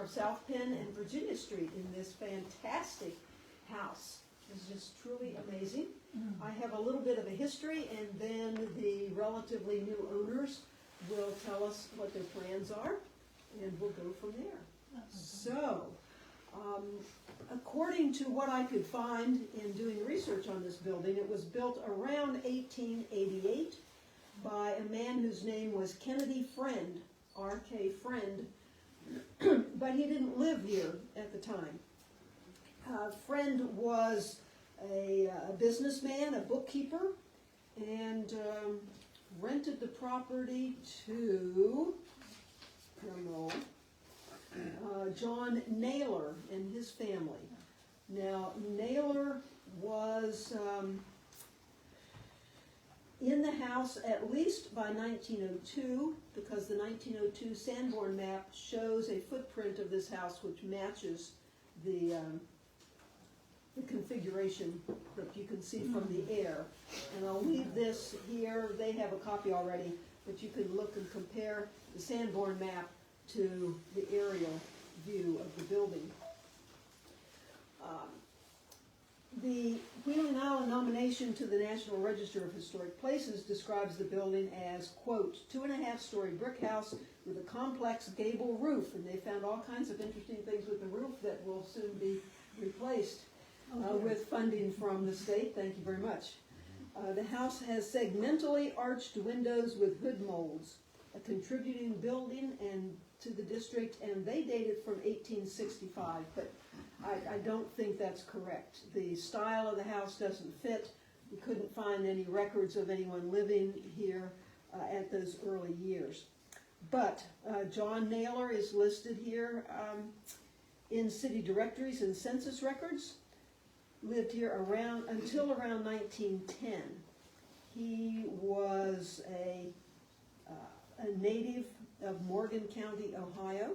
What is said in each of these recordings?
of South Penn and Virginia Street in this fantastic house. It's just truly amazing. I have a little bit of a history, and then the relatively new owners will tell us what their plans are, and we'll go from there. So, according to what I could find in doing research on this building, it was built around 1888 by a man whose name was Kennedy Friend, R.K. Friend, but he didn't live here at the time. Friend was a businessman, a bookkeeper, and rented the property to John Naylor and his family. Now, Naylor was in the house at least by 1902, because the 1902 Sanborn map shows a footprint of this house which matches the configuration that you can see from the air. And I'll leave this here. They have a copy already, but you can look and compare the Sanborn map to the aerial view of the building. The Wheeling Island nomination to the National Register of Historic Places describes the building as, quote, 2.5-story brick house with a complex gable roof. And they found all kinds of interesting things with the roof that will soon be replaced with funding from the state. Thank you very much. The house has segmentally arched windows with hood molds, a contributing building and to the district, and they dated from 1865, but I don't think that's correct. The style of the house doesn't fit. We couldn't find any records of anyone living here at those early years. But John Naylor is listed here in city directories and census records. Lived here until around 1910. He was a native of Morgan County, Ohio,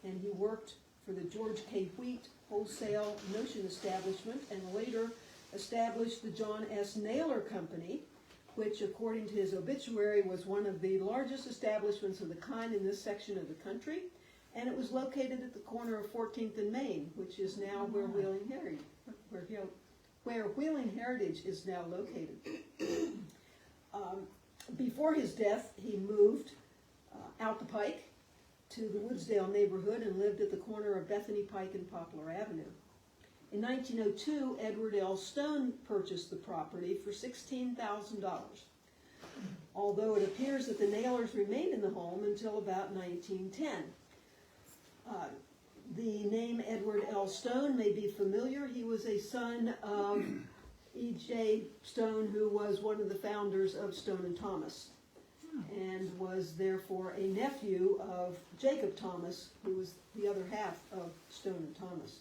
and he worked for the George K. Wheat Wholesale Notion Establishment, and later established the John S. Naylor Company, which, according to his obituary, was one of the largest establishments of the kind in this section of the country, and it was located at the corner of 14th and Main, which is now where Wheeling Heritage is now located. Before his death, he moved out the Pike to the Woodsdale neighborhood and lived at the corner of Bethany Pike and Poplar Avenue. In 1902, Edward L. Stone purchased the property for $16,000, although it appears that the Naylors remained in the home until about 1910. The name Edward L. Stone may be familiar. He was a son of E.J. Stone, who was one of the founders of Stone and Thomas, and was therefore a nephew of Jacob Thomas, who was the other half of Stone and Thomas.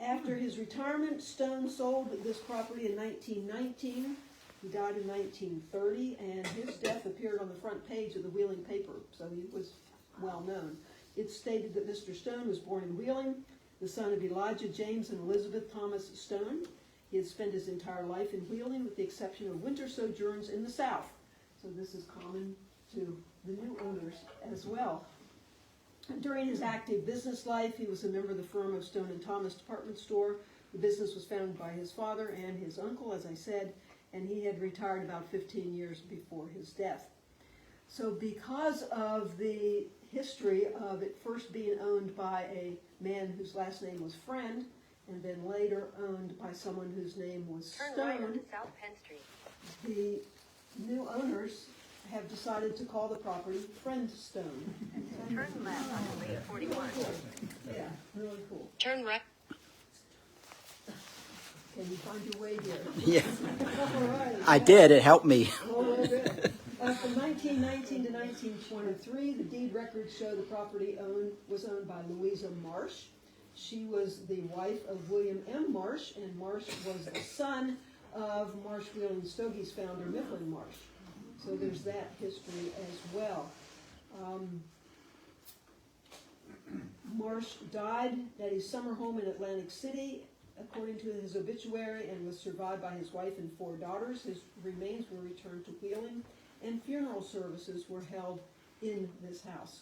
After his retirement, Stone sold this property in 1919. He died in 1930, and his death appeared on the front page of the Wheeling paper, so he was well known. It stated that Mr. Stone was born in Wheeling, the son of Elijah James and Elizabeth Thomas Stone. He had spent his entire life in Wheeling, with the exception of winter sojourns in the South. So this is common to the new owners as well. During his active business life, he was a member of the firm of Stone and Thomas Department Store. The business was founded by his father and his uncle, as I said, and he had retired about 15 years before his death. So because of the history of it first being owned by a man whose last name was Friend, and then later owned by someone whose name was Stone, Turn right onto South Penn Street. The new owners have decided to call the property FriendsStone. Turn left onto Lake 41. Yeah, really cool. Turn right. Can you find your way here? Yeah, All right. I did. It helped me. A little bit. From 1919 to 1923, the deed records show the property was owned by Louisa Marsh. She was the wife of William M. Marsh, and Marsh was the son of Marsh Wheeling Stogie's founder, Mifflin Marsh. So there's that history as well. Marsh died at his summer home in Atlantic City, according to his obituary, and was survived by his wife and 4 daughters. His remains were returned to Wheeling, and funeral services were held in this house.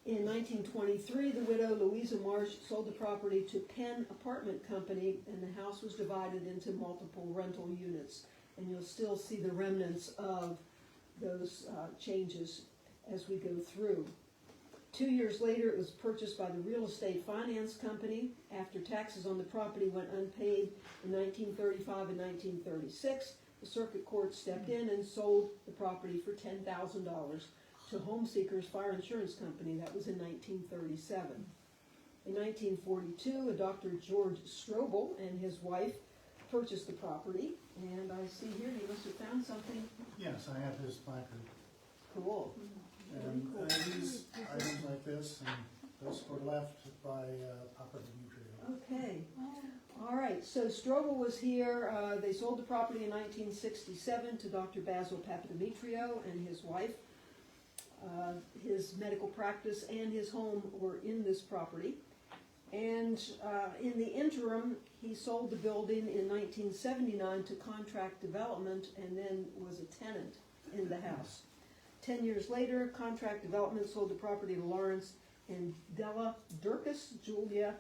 In 1923, the widow Louisa Marsh sold the property to Penn Apartment Company, and the house was divided into multiple rental units. And you'll still see the remnants of those changes as we go through. 2 years later, it was purchased by the Real Estate Finance Company after taxes on the property went unpaid in 1935 and 1936. The circuit court stepped in and sold the property for $10,000 to Home Seekers Fire Insurance Company. That was in 1937. In 1942, a Dr. George Strobel and his wife purchased the property, and I see here he must have found something. Yes, I have his placard. Cool. And these items like this, and those were left by Papa Demetrio. Okay. All right, so Strobel was here. They sold the property in 1967 to Dr. Basil Papademetrio and his wife. His medical practice and his home were in this property. And in the interim, he sold the building in 1979 to Contract Development and then was a tenant in the house. 10 years later, Contract Development sold the property to Lawrence and Della Durkis, Julia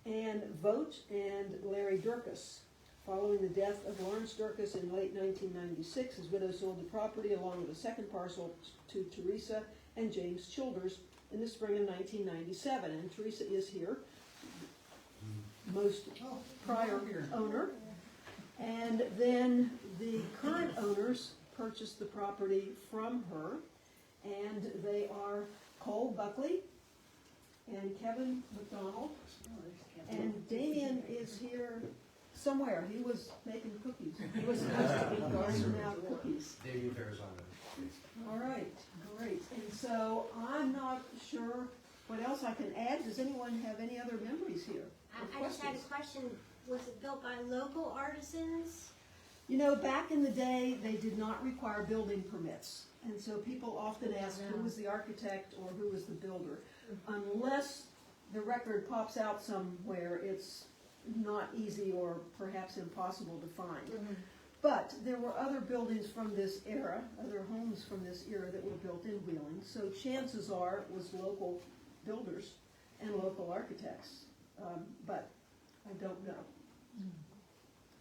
Ann Vogt, and Larry Durkis. Following the death of Lawrence Durkis in late 1996, his widow sold the property along with a second parcel to Teresa and James Childers in the spring of 1997. And Teresa is here, most prior owner. And then the current owners purchased the property from her, and they are Cole Buckley and Kevin McDonald. And Damien is here somewhere. He was making cookies. He was supposed to be gardening out cookies. Damien Bear's on it. All right, great. And so I'm not sure what else I can add. Does anyone have any other memories here? I just had a question. Was it built by local artisans? You know, back in the day, they did not require building permits. And so people often ask who was the architect or who was the builder. Unless the record pops out somewhere, it's not easy or perhaps impossible to find. But there were other buildings from this era, other homes from this era that were built in Wheeling. So chances are it was local builders and local architects. But I don't know.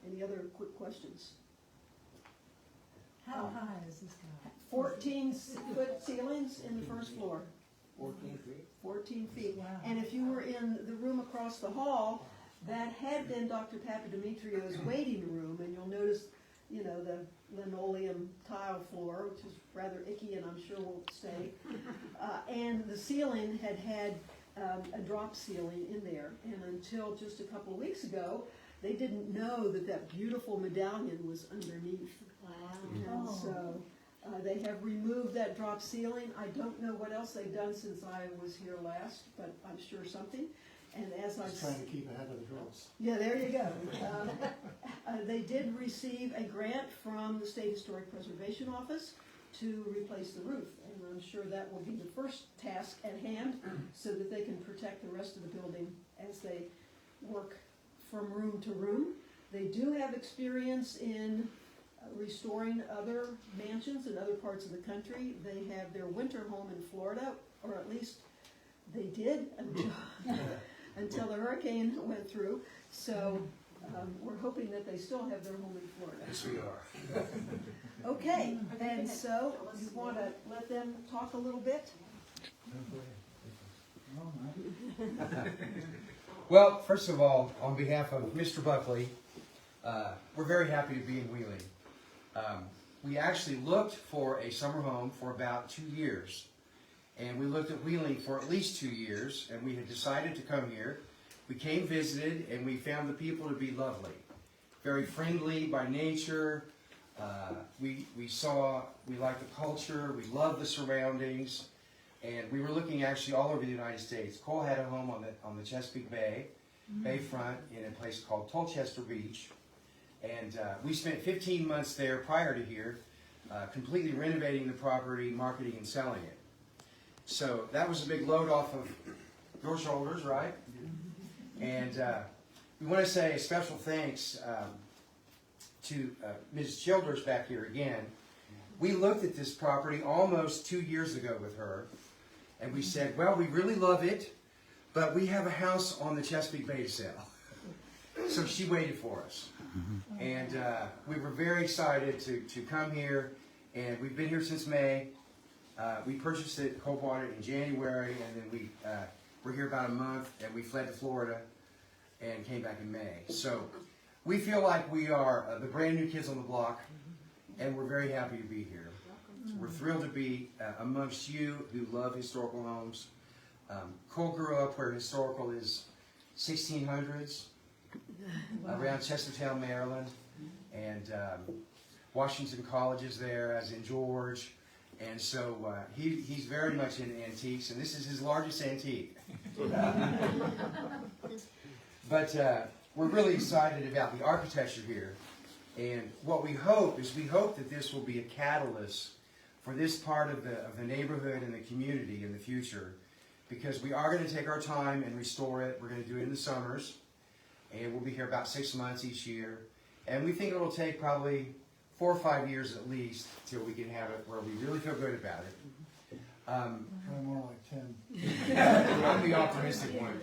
Any other quick questions? How high is this guy? 14-foot ceilings in the first floor. 14 feet? 14 feet. Wow. And if you were in the room across the hall, that had been Dr. Papademetrio's waiting room, and you'll notice, you know, the linoleum tile floor, which is rather icky and I'm sure won't stay. And the ceiling had a drop ceiling in there, and until just a couple of weeks ago, they didn't know that that beautiful medallion was underneath. Wow. And so they have removed that drop ceiling. I don't know what else they've done since I was here last, but I'm sure something. And as I Just trying to keep ahead of the girls. yeah, there you go. They did receive a grant from the State Historic Preservation Office to replace the roof, and I'm sure that will be the first task at hand, so that they can protect the rest of the building as they work from room to room. They do have experience in restoring other mansions in other parts of the country. They have their winter home in Florida, or at least they did until the hurricane went through. So we're hoping that they still have their home in Florida. Yes, we are. Okay, and so you want to let them talk a little bit? Well, first of all, on behalf of Mr. Buckley, we're very happy to be in Wheeling. We actually looked for a summer home for about 2 years. And we looked at Wheeling for at least 2 years, and we had decided to come here. We came, visited, and we found the people to be lovely. Very friendly by nature. We liked the culture, we loved the surroundings, and we were looking actually all over the United States. Cole had a home on the Chesapeake Bay, bayfront, in a place called Tolchester Beach. And we spent 15 months there prior to here, completely renovating the property, marketing and selling it. So that was a big load off of your shoulders, right? And we want to say a special thanks to Ms. Childers back here again. We looked at this property almost 2 years ago with her, And we said, well, we really love it, but we have a house on the Chesapeake Bay to sell. So she waited for us. And we were very excited to come here, and we've been here since May. We purchased it, co-bought it in January, and then we were here about a month, and we fled to Florida and came back in May. So we feel like we are the brand new kids on the block, and we're very happy to be here. We're thrilled to be amongst you who love historical homes. Cole grew up where historical is 1600s, around Chestertown, Maryland, and Washington College is there, as in George. And so he's very much into antiques, and this is his largest antique. But we're really excited about the architecture here. And what we hope is that this will be a catalyst for this part of the neighborhood and the community in the future, because we are going to take our time and restore it. We're going to do it in the summers, and we'll be here about 6 months each year. And we think it'll take probably 4 or 5 years at least till we can have it where we really feel good about it. Probably more like 10. I'm the optimistic one.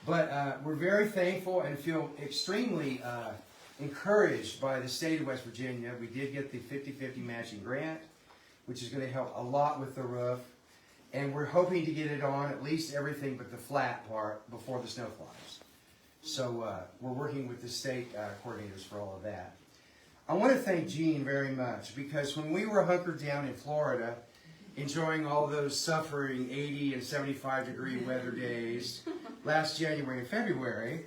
But we're very thankful and feel extremely encouraged by the state of West Virginia. We did get the 50-50 matching grant, which is going to help a lot with the roof. And we're hoping to get it on at least everything but the flat part before the snow flies. So we're working with the state coordinators for all of that. I want to thank Gene very much, because when we were hunkered down in Florida, enjoying all those suffering 80 and 75 degree weather days last January and February,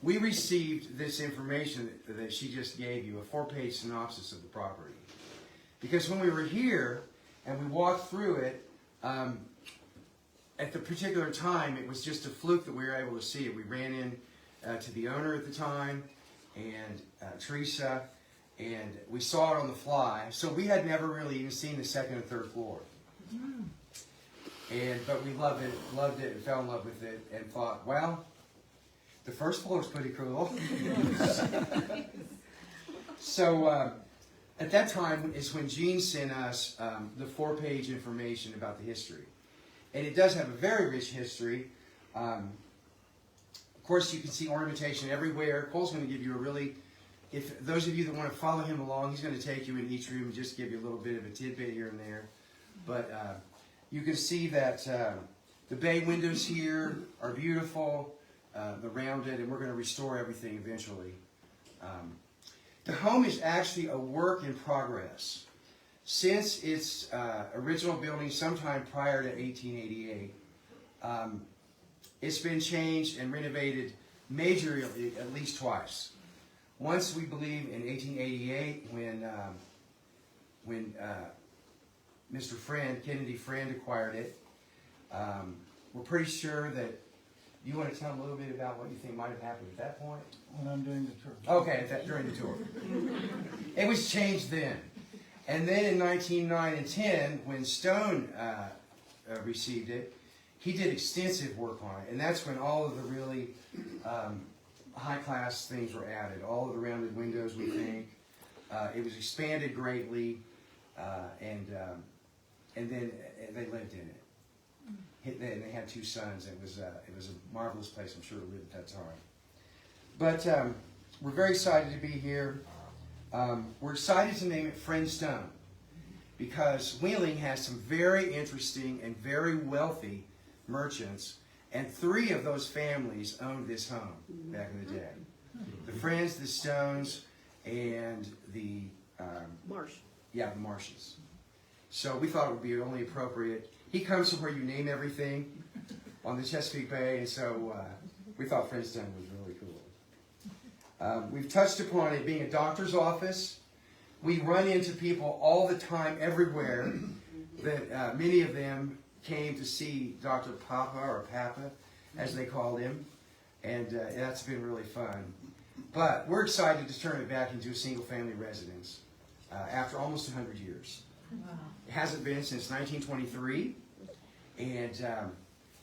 we received this information that she just gave you, a 4-page synopsis of the property. Because when we were here and we walked through it, at the particular time, it was just a fluke that we were able to see it. We ran in to the owner at the time, and Teresa, and we saw it on the fly. So we had never really even seen the second and third floor. But we loved it, and fell in love with it, and thought, well, the first floor is pretty cool. So at that time is when Gene sent us the 4-page information about the history. And it does have a very rich history. Of course, you can see ornamentation everywhere. Cole's going to give you a really, if those of you that want to follow him along, he's going to take you in each room and just give you a little bit of a tidbit here and there. But you can see that the bay windows here are beautiful, the rounded, and we're going to restore everything eventually. The home is actually a work in progress. Since its original building sometime prior to 1888, it's been changed and renovated majorly at least twice. Once, we believe, in 1888 when Mr. Kennedy Friend acquired it. We're pretty sure that, you want to tell them a little bit about what you think might have happened at that point? When I'm doing the tour. Okay, during the tour. It was changed then. And then in 1909 and 10, when Stone received it, he did extensive work on it. And that's when all of the really high-class things were added. All of the rounded windows, we think. It was expanded greatly, and then they lived in it. And they had 2 sons. It was a marvelous place, I'm sure, to live at that time. But we're very excited to be here. We're excited to name it FriendsStone, because Wheeling has some very interesting and very wealthy merchants, and 3 of those families owned this home back in the day. The Friends, the Stones, and the Marsh. Yeah, the Marshes. So we thought it would be only appropriate. He comes from where you name everything on the Chesapeake Bay, and so we thought FriendsStone was really cool. We've touched upon it being a doctor's office. We run into people all the time, everywhere, that many of them came to see Dr. Papa, or Papa, as they called him, and that's been really fun. But we're excited to turn it back into a single-family residence after almost 100 years. Wow. It hasn't been since 1923, and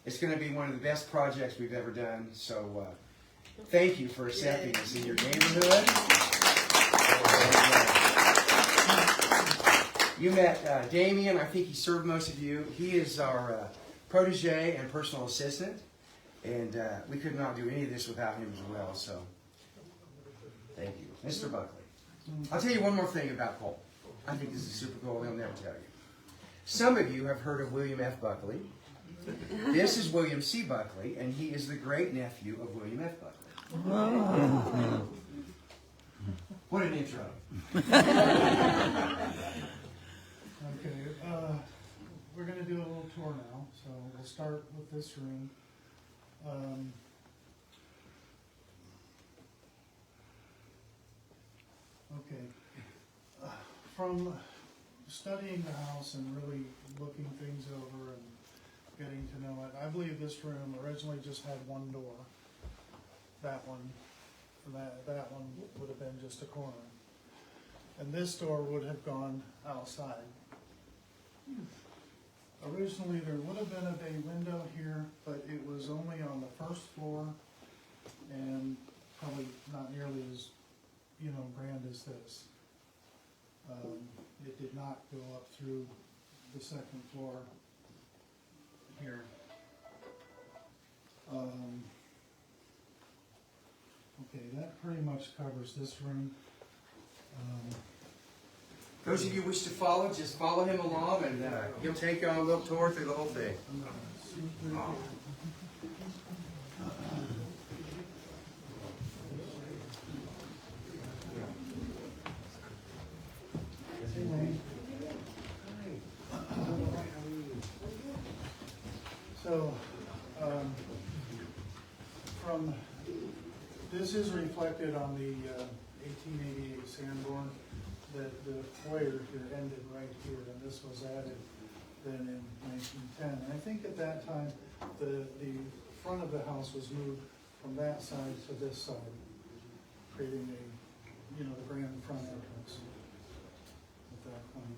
it's going to be one of the best projects we've ever done. So thank you for accepting us in your neighborhood. You met Damien. I think he served most of you. He is our protege and personal assistant. And we could not do any of this without him as well. So, thank you. Mr. Buckley. I'll tell you one more thing about Cole. I think this is super cool. He'll never tell you. Some of you have heard of William F. Buckley. This is William C. Buckley, and he is the great-nephew of William F. Buckley. What an intro. Okay, we're going to do a little tour now, so we'll start with this room. From studying the house and really looking things over and getting to know it, I believe this room originally just had one door. That one, and that one would have been just a corner. And this door would have gone outside. Originally, there would have been a bay window here, but it was only on the first floor and probably not nearly as, grand as this. It did not go up through the second floor here. Okay, that pretty much covers this room. Those of you who wish to follow, just follow him along, and he'll take you on a little tour through the whole thing. So, this is reflected on the 1888 Sanborn, that the foyer here ended right here, and this was added then in 1910. And I think at that time, the front of the house was moved from that side to this side, creating the grand front entrance at that point.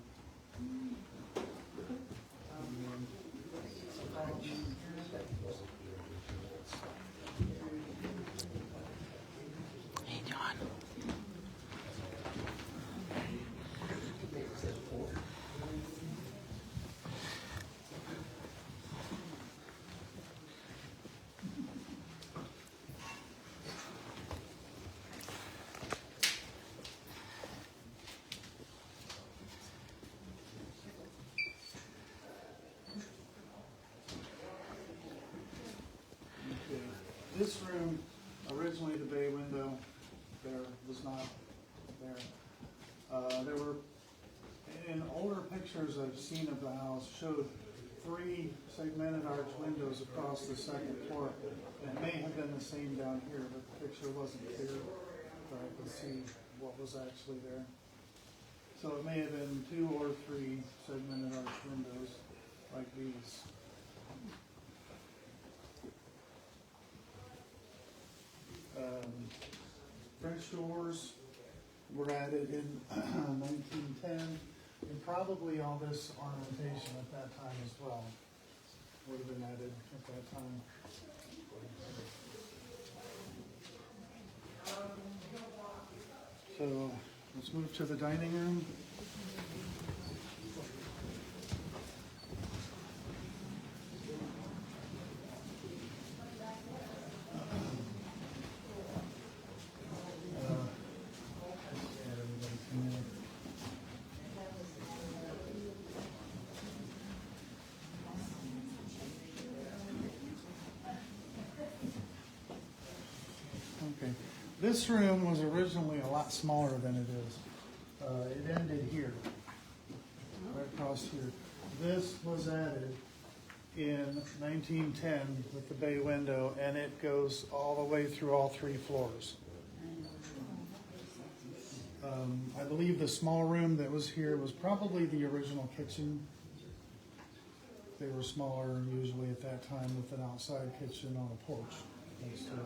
Hey, John. This room, originally the bay window, there was not there. There were, in older pictures I've seen of the house, showed 3 segmented arch windows across the second floor. And it may have been the same down here, but the picture wasn't clear, but I could see what was actually there. So it may have been 2 or 3 segmented arch windows like these. French doors were added in 1910, and probably all this ornamentation at that time as well would have been added at that time. So let's move to the dining room. Okay. This room was originally a lot smaller than it is. It ended here, right across here. This was added in 1910 with the bay window, and it goes all the way through all 3 floors. I believe the small room that was here was probably the original kitchen. They were smaller usually at that time, with an outside kitchen on a porch next to it.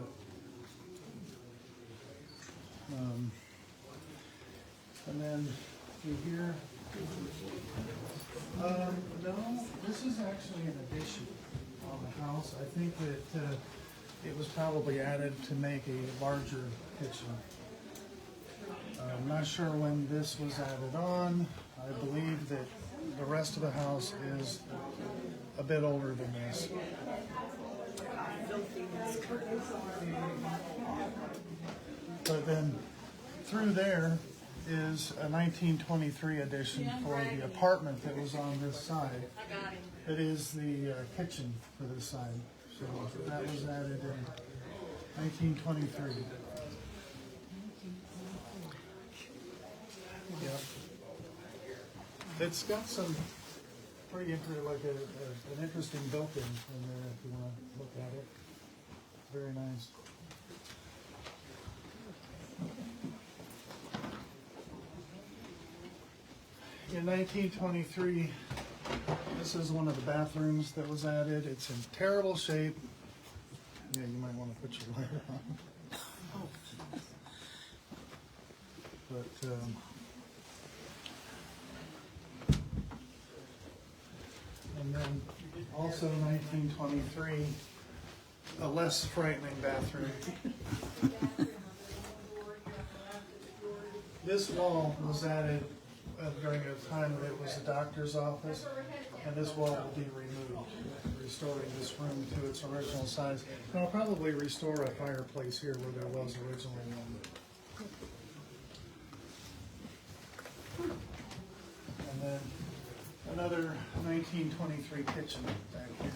And then through here, no, this is actually an addition on the house. I think that it was probably added to make a larger kitchen. I'm not sure when this was added on. I believe that the rest of the house is a bit older than this. But then through there is a 1923 addition for the apartment that was on this side. It is the kitchen for this side. So that was added in 1923. Yep. It's got some pretty an interesting built-in in there if you want to look at it. Very nice. In 1923, this is one of the bathrooms that was added. It's in terrible shape. Yeah, you might want to put your light on. But and then also 1923, a less frightening bathroom. This wall was added during a time that it was a doctor's office, and this wall will be removed, restoring this room to its original size. And I'll probably restore a fireplace here where there was originally one. And then another 1923 kitchen back here.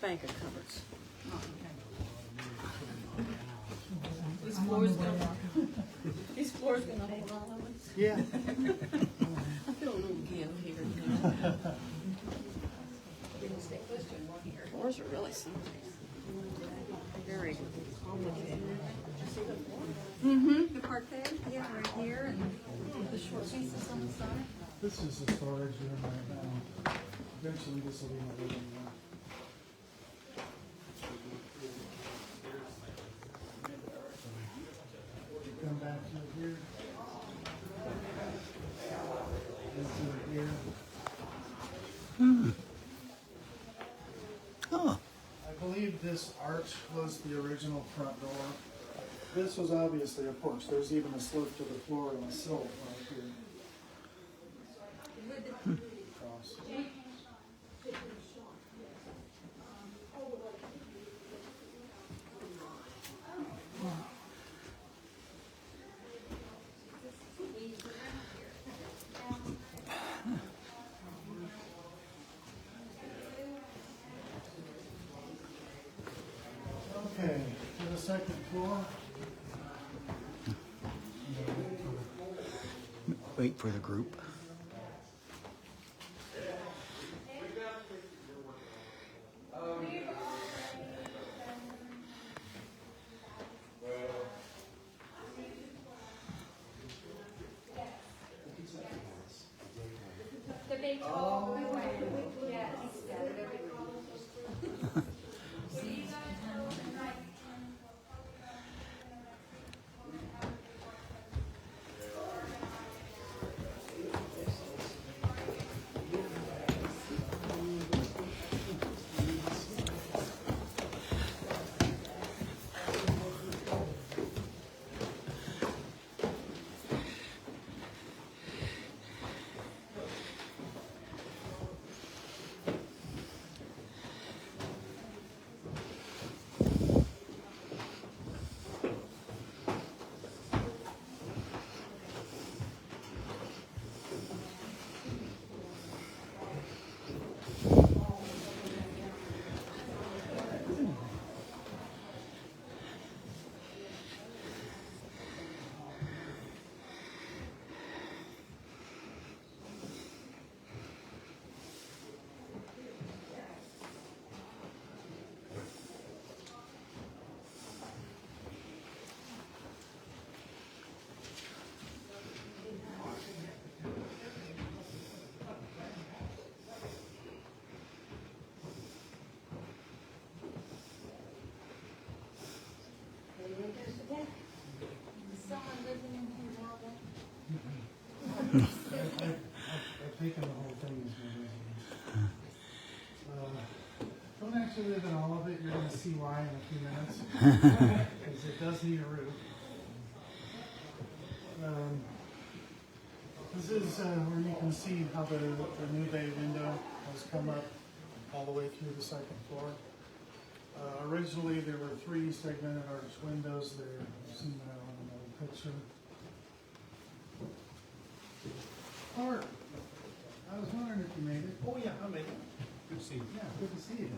Banker cupboards. These floors gonna hold all of us. Yeah. I feel a little give here. Floors are really something. Very complicated. The parquet, yeah, right here, and the short pieces on the side. This is the storage room right now. Eventually this will be my living room. Come back to here. Into here. Oh, I believe this arch was the original front door. This was obviously a porch. There's even a slope to the floor and a sill right here. Across. Okay, to the second floor. wait for the group. interested in all of it, you're gonna see why in a few minutes. Because it does need a roof. This is where you can see how the new bay window has come up all the way through the second floor. Originally, there were 3 segmented arch windows there. You've seen that on another picture. Art, I was wondering if you made it. Oh, yeah, I made it. Good to see you. Yeah, good to see you.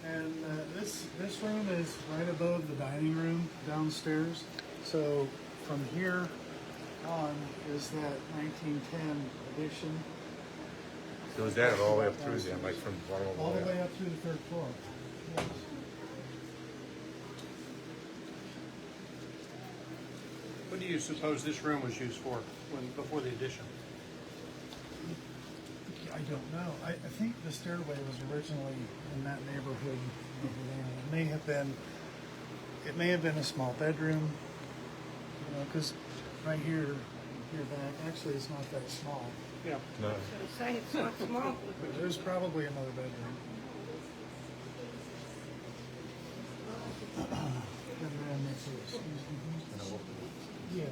And this room is right above the dining room downstairs. So from here on is that 1910 addition. So is that all the way up through then, like from the bottom All the way up through the 3rd floor. Yes. What do you suppose this room was used for before the addition? I don't know. I think the stairway was originally in that neighborhood over there. It may have been a small bedroom, you know, because right here back, actually it's not that small. Yeah. No. Say it's not small. But there's probably another bedroom. And then excuse me. Yes.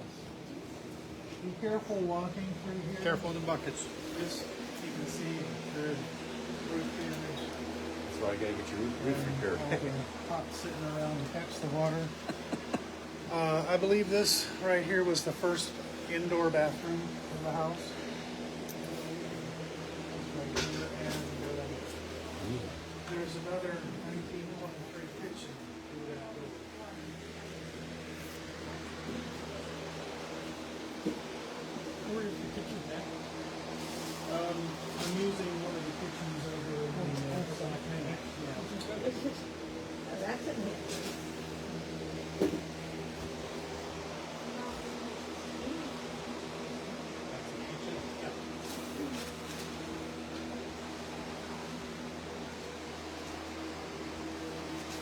Be careful walking through here. Careful of the buckets. This, you can see the roof damage. That's why I gotta get your roof repaired. All the pots sitting around to catch the water. I believe this right here was the first indoor bathroom in the house. Right here, and there's another 1923 kitchen through that door. Where is the kitchen at? I'm using one of the kitchens over in the South Main. Yeah. That's in here.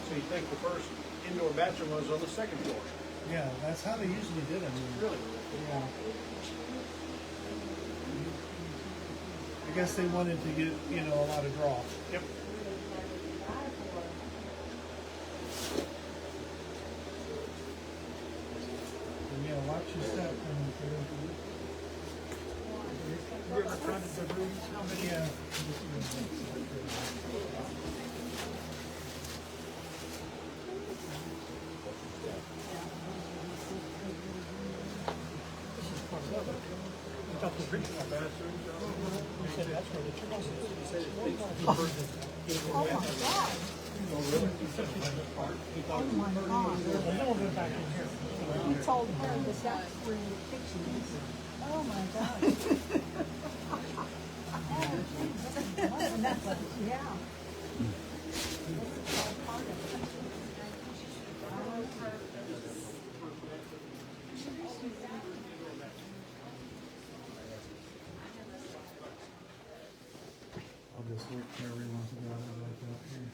So you think the first indoor bathroom was on the 2nd floor? Yeah, that's how they usually did it. Really? Yeah. I guess they wanted to get, you know, a lot of draw. Yep. And, you know, watch your step coming through. You ever counted the rooms? How many? Yeah. I thought the original bathroom. You said that's where the church is. You said it's the first indoor bathroom. Oh, really? You said it's the part. He thought it was the first. Well, no one went back in here. You told her that that's where your kitchen is. Oh, my gosh. Yeah. I'll just work wherever you want to go like that here.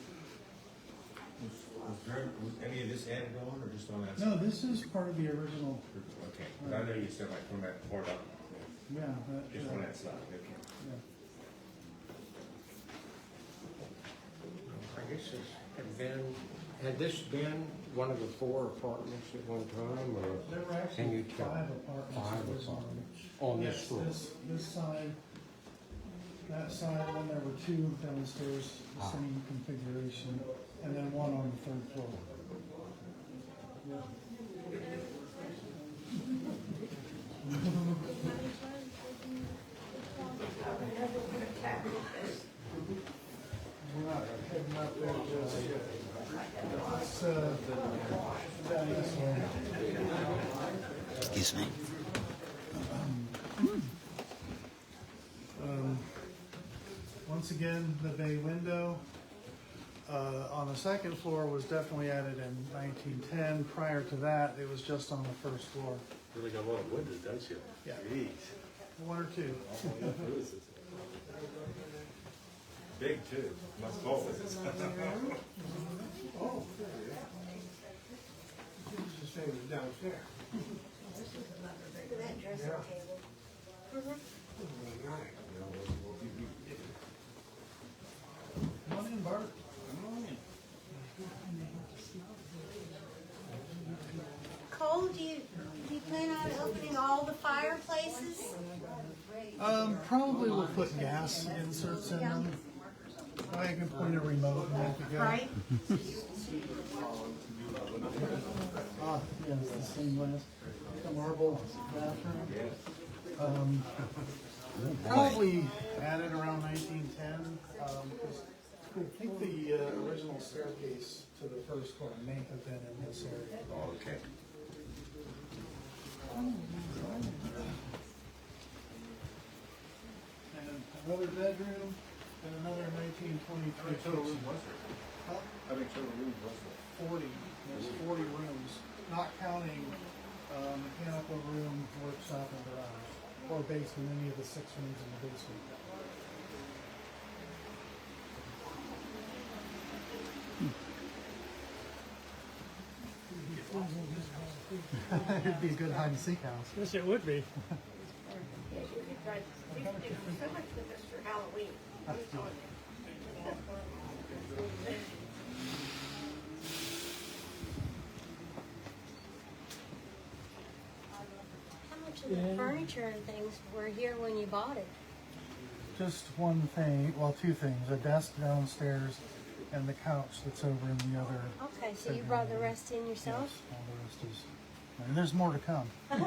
Was any of this added on or just on that? No, this is part of the original. Okay, but I know you said like from that part up, Yeah. That, just on that side. Okay. yeah. I guess had this been one of the 4 apartments at one time, or? There were Can you actually tell? 5 apartments. 5 at this apartments one. on this Yes, floor? This side, that side, and then there were 2 downstairs, the same configuration, and then 1 on the 3rd floor. Yeah. We're not heading up there just yet. It's, down this way. Excuse me. Once again, the bay window on the 2nd floor was definitely added in 1910. Prior to that, it was just on the 1st floor. Really got a lot of windows, don't you? Yeah. Jeez. One or two. Big too. Must go. Oh. Just say it was downstairs. Look at that dressing table. Come on in, Bart. Cole, do you plan on opening all the fireplaces? Probably we'll put gas inserts in them. I can point a remote and make it go. Right? Ah, yeah, it's the same glass. The marble bathroom. Probably added around 1910. I think the original staircase to the first floor may have been in this area. Okay. And another bedroom and another 1923 kitchen. Huh? How many total rooms was there? 40. There's 40 rooms, not counting mechanical room, workshop, and garage, or basement, any of the 6 rooms in the basement. It'd be a good hide and seek house. Yes, it would be. How much of the furniture and things were here when you bought it? Just one thing, well, 2 things, a desk downstairs and the couch that's over in the other. Okay, so you brought the rest in yourself? Yes, all the rest is, and there's more to come. So,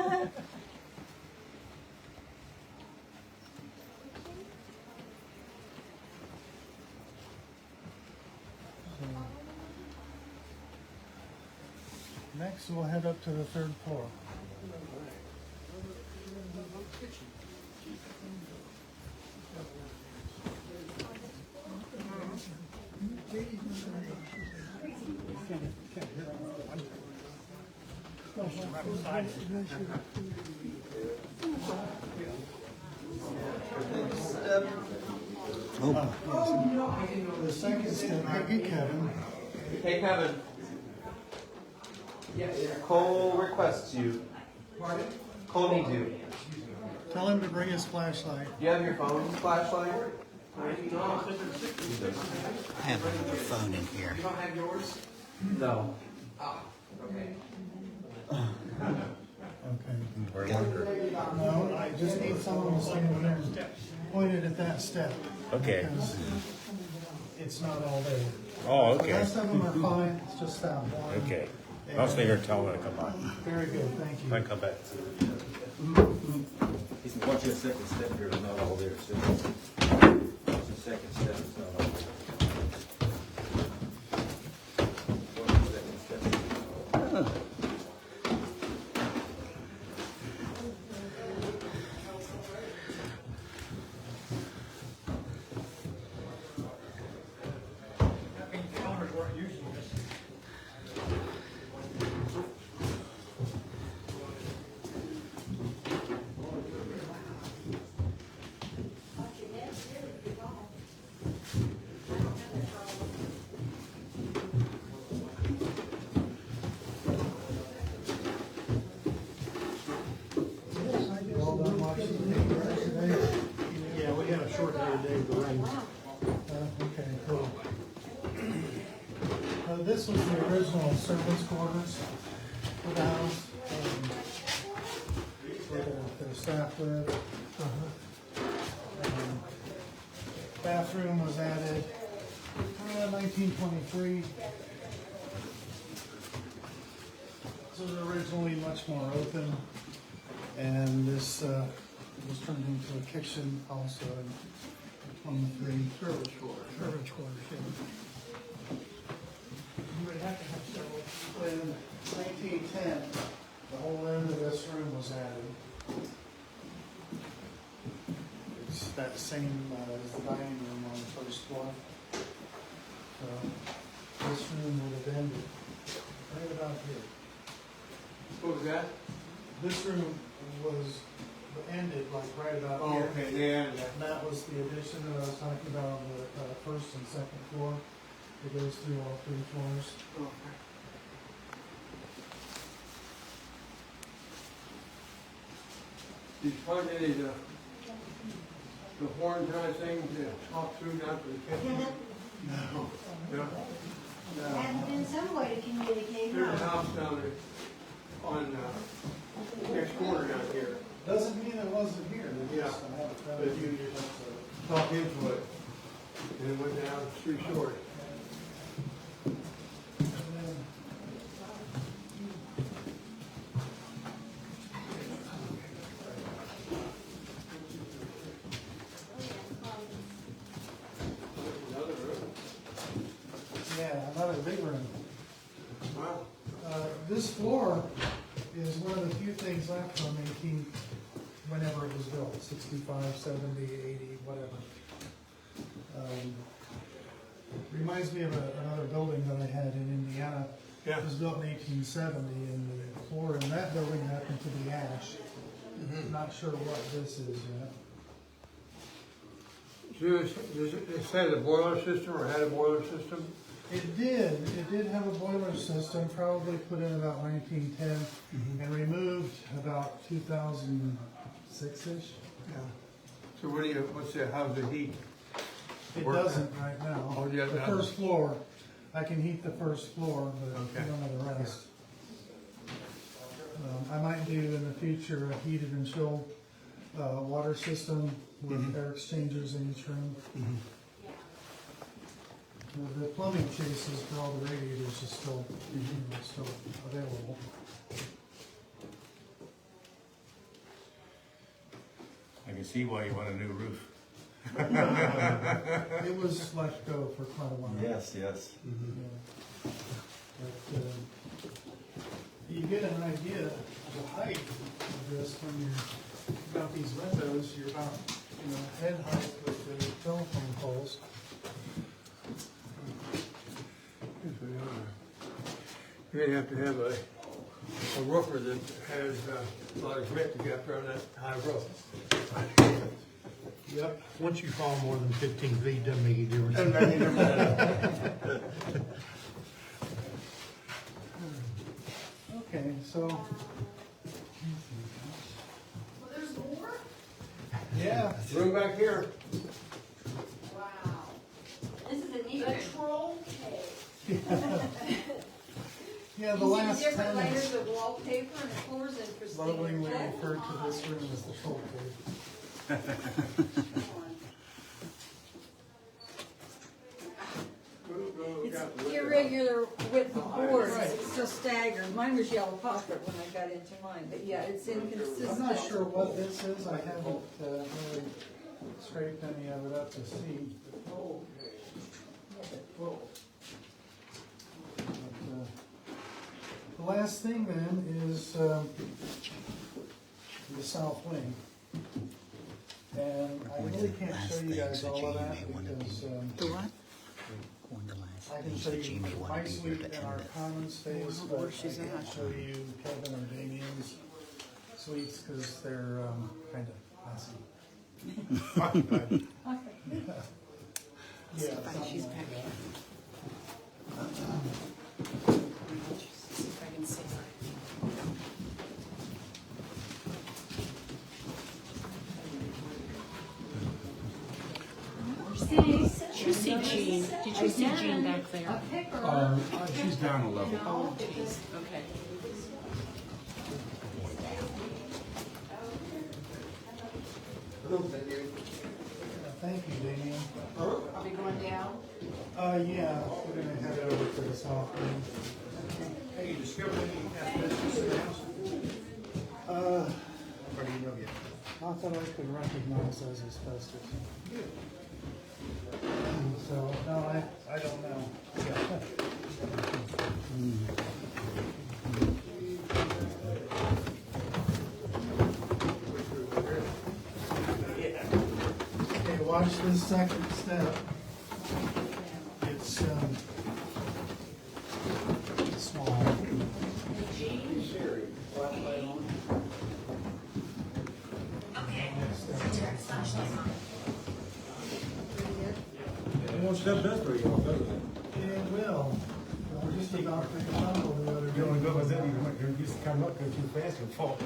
next, we'll head up to the 3rd floor. The second step, hey Kevin. Hey, Kevin. Cole requests you. Cole needs you. Tell him to bring his flashlight. Do you have your phone's flashlight? I have another phone in here. You don't have yours? No. Ah, okay. Okay. No, I just need someone to stand there and point it at that step. Okay. Because it's not all there. Oh, The okay. rest of them are fine, it's just that one. Okay. I'll stay here and tell him to come by. Very good, thank you. I come back. He said, watch your second step here, it's not all there, so. Watch the second step, it's not all there. Watch the second step. Counters weren't using this. Well done watching the paper today. Yeah, we had a short day today with the rain. Okay, cool. This was the original servants' quarters for the house. Where their staff lived. Bathroom was added 1923. This was originally much more open, and this was turned into a kitchen also in 23. Service quarters, yeah. You would have to have several. In 1910, the whole end of this room was added. It's that same as the dining room on the first floor. So this room would have ended right about here. What was that? This room was ended like right about Oh, here. okay, yeah, yeah. And that was the addition that I was talking about on the first and second floor. It goes through all 3 floors. Okay. Did you find any of the horn kind of thing to talk through down to the kitchen? No. No? Had been some way to communicate, There's a huh? house down there on, next corner down here. Doesn't mean it wasn't here. They Yeah. just haven't found But it. you just talk into it, and it went down 3 stories. Another room. Yeah, another big room. Wow. This floor is one of the few things left from 18, whenever it was built, 65, 70, 80, whatever. Reminds me of another building that I had in Indiana. Yeah. It was built in 1870, and the floor in that building happened to be ash. Not sure what this is yet. Does it say the boiler system or had a boiler system? It did have a boiler system, probably put in about 1910, and removed about 2006-ish. Yeah. So how's the heat? It Work. doesn't right now. Oh, yeah, The that- first floor, I can heat the first floor, but Okay. none of the rest. I might do in the future a heated and chilled water system with air exchangers in each room. The plumbing chases for all the radiators is still, still available. I can see why you want a new roof. It was let go for quite a while. Yes. Yeah. But, you get an idea of the height of this when you're about these windows. You're about, head height with the telephone poles. You're gonna have to have a roofer that has a lot of grit to get up there on that high roof. Yep. Once you fall more than 15 feet, doesn't make any difference. Okay, so. Well, there's more? Yeah. Room back here. Wow. This is a neat troll cave. Yeah, the You see last the different tenant layers of wallpaper and the floors in pristine. lovingly red. referred to this room as the troll cave. It's irregular width boards, it's just staggered. Mine was yellow phosphate when I got into mine, but yeah, it's inconsistent. I'm not sure what this is. I haven't really scraped any of it up to see. But, the last thing then is the south wing. And I really can't show you guys all of that because The what? One of the I last can things show that you Jamie my wanted to hear suite to and our end it. common space, but I can't show you Kevin or Damien's suites because they're kind of messy. Yeah, She's something back like here. that. See if I can see her. Did you see Jean? Did you see Jean back there? She's down a level. Oh, jeez. Okay. Thank you, Damien. Are we going down? Yeah, we're gonna head over to the south wing. Hey, you discovered any asbestos in the house? Or do you know yet? Not that I could recognize as asbestos. So, no, I don't know. Okay, watch this second step. It's small. stuff does break off, doesn't it? It will. We're just about to tumble the other day. You only go with it, you're used to come up, go too fast and fall.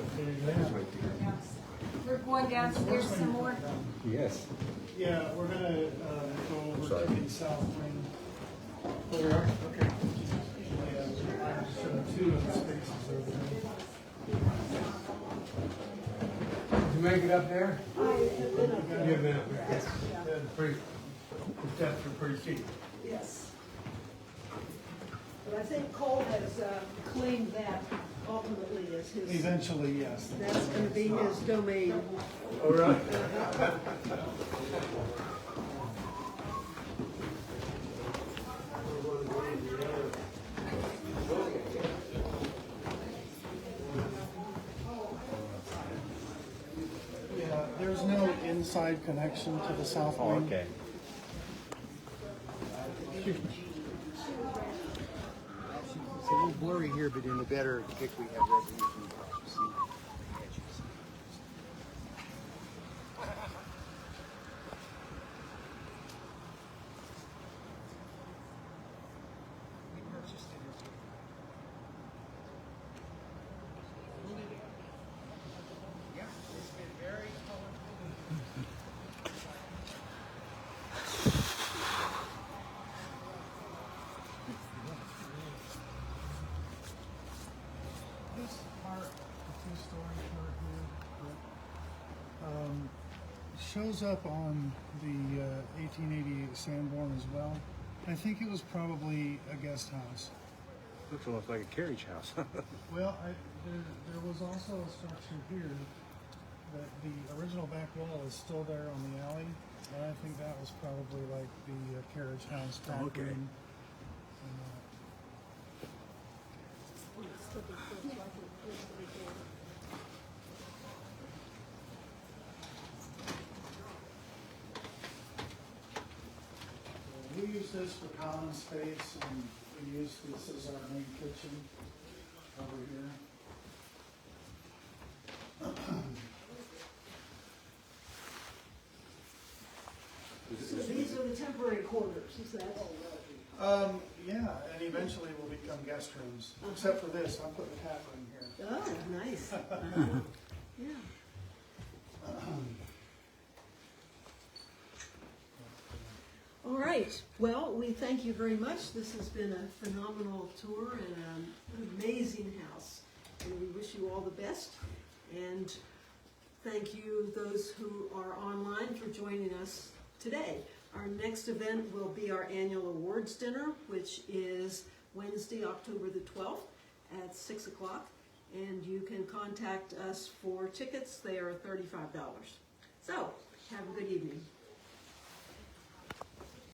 We're going downstairs some more. Yes. Yeah, we're gonna, go over Sorry. to the south wing. Oh, we are? Okay. Yeah, I showed two of the spaces over there. Did you make it up there? I have been up there. You've been up there. That's pretty, the steps are pretty steep. Yes. But I think Cole has claimed that ultimately as his, Eventually, yes. that's gonna be his domain. All right. Yeah, there's no inside connection to the south wing. Okay. It's a little blurry here, but in the better pic we have resolution. You see the edges. We purchased it. Yeah, it's been very colorful. This part, the two-story part here, shows up on the 1888 Sanborn as well. I think it was probably a guest house. Looks almost like a carriage house. Well, there was also a structure here that the original back wall is still there on the alley, and I think that was probably like the carriage house back Okay. room. We use this for common space, and we use this as our main kitchen over here. So these are the temporary quarters, is that? Yeah, and eventually will become guest rooms, except for this, I'm putting a cat room here. Oh, nice. Yeah. All right, well, we thank you very much. This has been a phenomenal tour and an amazing house. And we wish you all the best. And thank you, those who are online, for joining us today. Our next event will be our annual awards dinner, which is Wednesday, October the 12th at 6 o'clock. And you can contact us for tickets. They are $35. So, have a good evening.